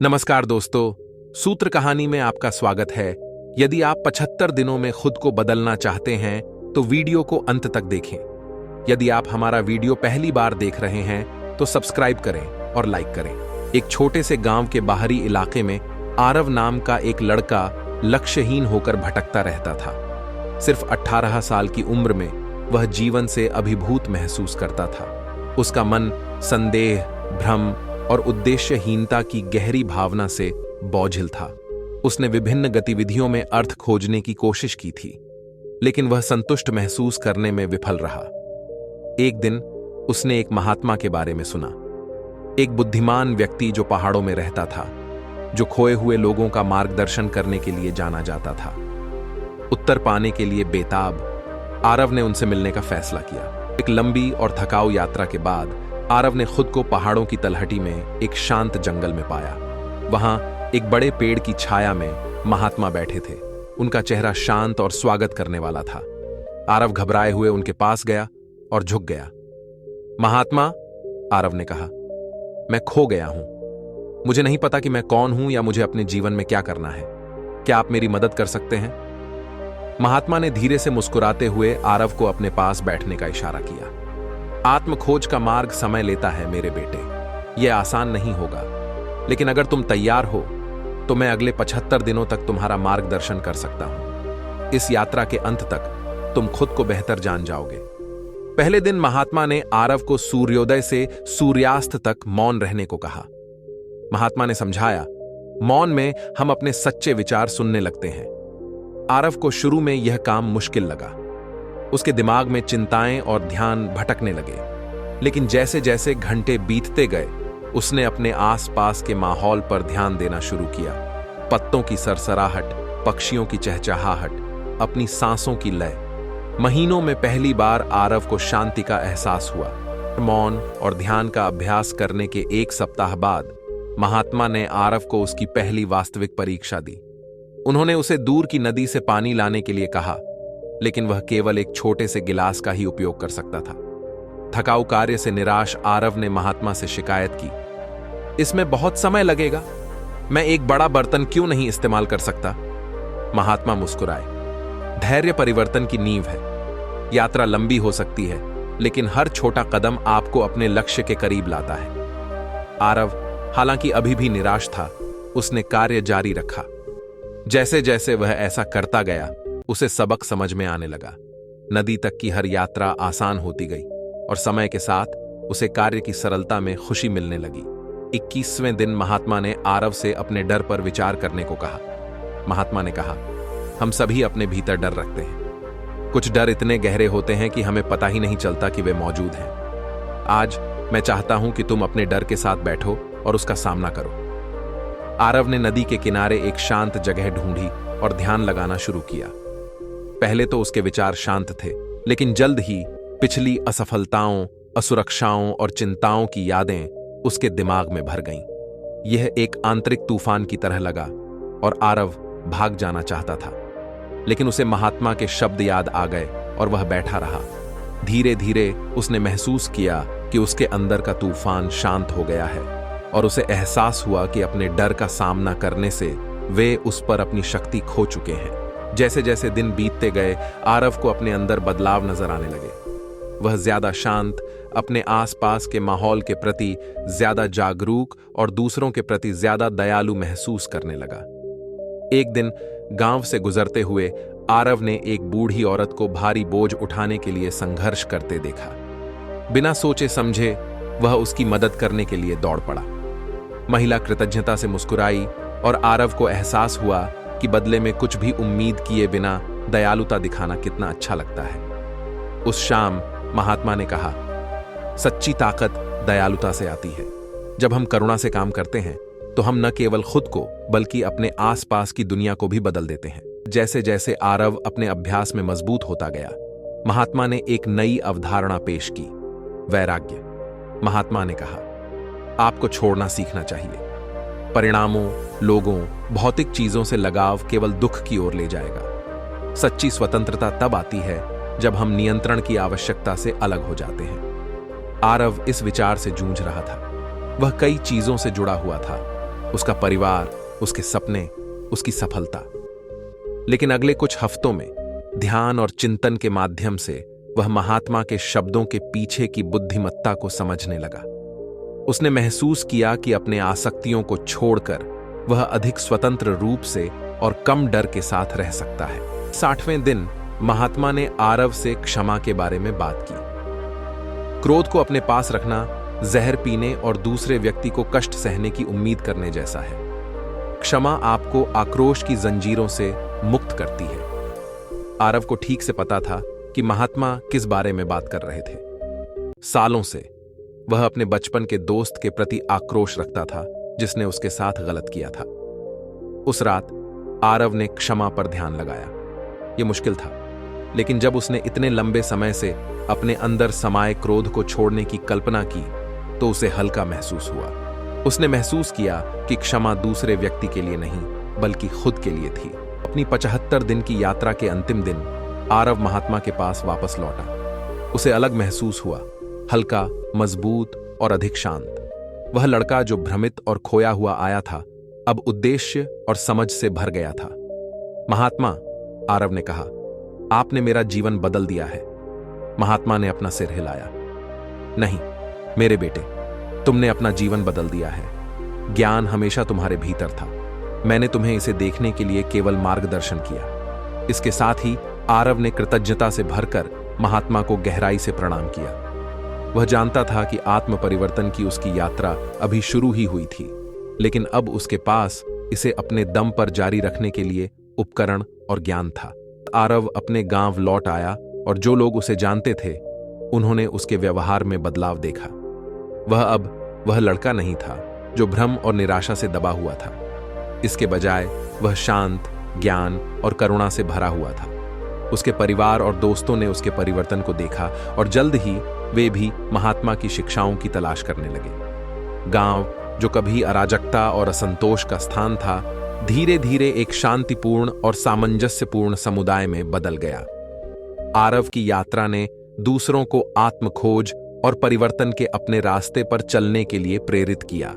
नमस्कार दोस्तों, सूत्र कहानी में आपका स्वागत है। यदि आप 75 दिनों में खुद को बदलना चाहते हैं तो वीडियो को अंत तक देखें। यदि आप हमारा वीडियो पहली बार देख रहे हैं तो सब्सक्राइब करें और लाइक करें। एक छोटे से गांव के बाहरी इलाके में आरव नाम का एक लड़का लक्ष्यहीन होकर भटकता रहता था। सिर्फ 18 साल की उम्र में वह जीवन से अभिभूत महसूस करता था। उसका मन संदेह, भ्रम और उद्देश्यहीनता की गहरी भावना से बोझिल था। उसने विभिन्न गतिविधियों में अर्थ खोजने की कोशिश की थी, लेकिन वह संतुष्ट महसूस करने में विफल रहा। एक दिन उसने एक महात्मा के बारे में सुना, एक बुद्धिमान व्यक्ति जो पहाड़ों में रहता था, जो खोए हुए लोगों का मार्गदर्शन करने के लिए जाना जाता था। उत्तर पाने के लिए बेताब आरव ने उनसे मिलने का फैसला किया। एक लंबी और थकाऊ यात्रा के बाद आरव ने खुद को पहाड़ों की तलहटी में एक शांत जंगल में पाया। वहां एक बड़े पेड़ की छाया में महात्मा बैठे थे। उनका चेहरा शांत और स्वागत करने वाला था। आरव घबराए हुए उनके पास गया और झुक गया। महात्मा, आरव ने कहा, मैं खो गया हूं। मुझे नहीं पता कि मैं कौन हूं या मुझे अपने जीवन में क्या करना है। क्या आप मेरी मदद कर सकते हैं? महात्मा ने धीरे से मुस्कुराते हुए आरव को अपने पास बैठने का इशारा किया। आत्मखोज का मार्ग समय लेता है मेरे बेटे, यह आसान नहीं होगा, लेकिन अगर तुम तैयार हो तो मैं अगले 75 दिनों तक तुम्हारा मार्गदर्शन कर सकता हूं। इस यात्रा के अंत तक तुम खुद को बेहतर जान जाओगे। पहले दिन महात्मा ने आरव को सूर्योदय से सूर्यास्त तक मौन रहने को कहा। महात्मा ने समझाया, मौन में हम अपने सच्चे विचार सुनने लगते हैं। आरव को शुरू में यह काम मुश्किल लगा। उसके दिमाग में चिंताएं और ध्यान भटकने लगे, लेकिन जैसे जैसे घंटे बीतते गए उसने अपने आसपास के माहौल पर ध्यान देना शुरू किया। पत्तों की सरसराहट, पक्षियों की चहचहाहट, अपनी सांसों की लय। महीनों में पहली बार आरव को शांति का एहसास हुआ। मौन और ध्यान का अभ्यास करने के एक सप्ताह बाद महात्मा ने आरव को उसकी पहली वास्तविक परीक्षा दी। उन्होंने उसे दूर की नदी से पानी लाने के लिए कहा, लेकिन वह केवल एक छोटे से गिलास का ही उपयोग कर सकता था। थकाऊ कार्य से निराश आरव ने महात्मा से शिकायत की, इसमें बहुत समय लगेगा, मैं एक बड़ा बर्तन क्यों नहीं इस्तेमाल कर सकता? महात्मा मुस्कुराए, धैर्य परिवर्तन की नींव है। यात्रा लंबी हो सकती है, लेकिन हर छोटा कदम आपको अपने लक्ष्य के करीब लाता है। आरव हालांकि अभी भी निराश था, उसने कार्य जारी रखा। जैसे जैसे वह ऐसा करता गया उसे सबक समझ में आने लगा। नदी तक की हर यात्रा आसान होती गई और समय के साथ उसे कार्य की सरलता में खुशी मिलने लगी। 21वें दिन महात्मा ने आरव से अपने डर पर विचार करने को कहा। महात्मा ने कहा, हम सभी अपने भीतर डर रखते हैं। कुछ डर इतने गहरे होते हैं कि हमें पता ही नहीं चलता कि वे मौजूद हैं। आज मैं चाहता हूं कि तुम अपने डर के साथ बैठो और उसका सामना करो। आरव ने नदी के किनारे एक शांत जगह ढूंढी और ध्यान लगाना शुरू किया। पहले तो उसके विचार शांत थे, लेकिन जल्द ही पिछली असफलताओं, असुरक्षाओं और चिंताओं की यादें उसके दिमाग में भर गईं। यह एक आंतरिक तूफान की तरह लगा और आरव भाग जाना चाहता था, लेकिन उसे महात्मा के शब्द याद आ गए और वह बैठा रहा। धीरे धीरे उसने महसूस किया कि उसके अंदर का तूफान शांत हो गया है और उसे एहसास हुआ कि अपने डर का सामना करने से वे उस पर अपनी शक्ति खो चुके हैं। जैसे जैसे दिन बीतते गए आरव को अपने अंदर बदलाव नजर आने लगे। वह ज्यादा शांत, अपने आसपास के माहौल के प्रति ज्यादा जागरूक और दूसरों के प्रति ज्यादा दयालु महसूस करने लगा। एक दिन गांव से गुजरते हुए आरव ने एक बूढ़ी औरत को भारी बोझ उठाने के लिए संघर्ष करते देखा। बिना सोचे समझे वह उसकी मदद करने के लिए दौड़ पड़ा। महिला कृतज्ञता से मुस्कुराई और आरव को एहसास हुआ कि बदले में कुछ भी उम्मीद किए बिना दयालुता दिखाना कितना अच्छा लगता है। उस शाम महात्मा ने कहा, सच्ची ताकत दयालुता से आती है। जब हम करुणा से काम करते हैं तो हम न केवल खुद को बल्कि अपने आसपास की दुनिया को भी बदल देते हैं। जैसे जैसे आरव अपने अभ्यास में मजबूत होता गया, महात्मा ने एक नई अवधारणा पेश की, वैराग्य। महात्मा ने कहा, आपको छोड़ना सीखना चाहिए। परिणामों, लोगों, भौतिक चीजों से लगाव केवल दुख की ओर ले जाएगा। सच्ची स्वतंत्रता तब आती है जब हम नियंत्रण की आवश्यकता से अलग हो जाते हैं। आरव इस विचार से जूझ रहा था। वह कई चीजों से जुड़ा हुआ था, उसका परिवार, उसके सपने, उसकी सफलता। लेकिन अगले कुछ हफ्तों में ध्यान और चिंतन के माध्यम से वह महात्मा के शब्दों के पीछे की बुद्धिमत्ता को समझने लगा। उसने महसूस किया कि अपने आसक्तियों को छोड़कर वह अधिक स्वतंत्र रूप से और कम डर के साथ रह सकता है। 60वें दिन महात्मा ने आरव से क्षमा के बारे में बात की। क्रोध को अपने पास रखना जहर पीने और दूसरे व्यक्ति को कष्ट सहने की उम्मीद करने जैसा है। क्षमा आपको आक्रोश की जंजीरों से मुक्त करती है। आरव को ठीक से पता था कि महात्मा किस बारे में बात कर रहे थे। सालों से वह अपने बचपन के दोस्त के प्रति आक्रोश रखता था जिसने उसके साथ गलत किया था। उस रात आरव ने क्षमा पर ध्यान लगाया। यह मुश्किल था, लेकिन जब उसने इतने लंबे समय से अपने अंदर समाये क्रोध को छोड़ने की कल्पना की तो उसे हल्का महसूस हुआ। उसने महसूस किया कि क्षमा दूसरे व्यक्ति के लिए नहीं बल्कि खुद के लिए थी। अपनी 75 दिन की यात्रा के अंतिम दिन आरव महात्मा के पास वापस लौटा। उसे अलग महसूस हुआ, हल्का, मजबूत और अधिक शांत। वह लड़का जो भ्रमित और खोया हुआ आया था अब उद्देश्य और समझ से भर गया था। महात्मा, आरव ने कहा, आपने मेरा जीवन बदल दिया है। महात्मा ने अपना सिर हिलाया। नहीं मेरे बेटे, तुमने अपना जीवन बदल दिया है। ज्ञान हमेशा तुम्हारे भीतर था। मैंने तुम्हें इसे देखने के लिए केवल मार्गदर्शन किया। इसके साथ ही आरव ने कृतज्ञता से भरकर महात्मा को गहराई से प्रणाम किया। वह जानता था कि आत्म परिवर्तन की उसकी यात्रा अभी शुरू ही हुई थी, लेकिन अब उसके पास इसे अपने दम पर जारी रखने के लिए उपकरण और ज्ञान था। आरव अपने गांव लौट आया और जो लोग उसे जानते थे उन्होंने उसके व्यवहार में बदलाव देखा। वह अब वह लड़का नहीं था जो भ्रम और निराशा से दबा हुआ था। इसके बजाय वह शांत, ज्ञान और करुणा से भरा हुआ था। उसके परिवार और दोस्तों ने उसके परिवर्तन को देखा और जल्द ही वे भी महात्मा की शिक्षाओं की तलाश करने लगे। गांव, जो कभी अराजकता और असंतोष का स्थान था, धीरे धीरे एक शांतिपूर्ण और सामंजस्यपूर्ण समुदाय में बदल गया। आरव की यात्रा ने दूसरों को आत्म खोज और परिवर्तन के अपने रास्ते पर चलने के लिए प्रेरित किया।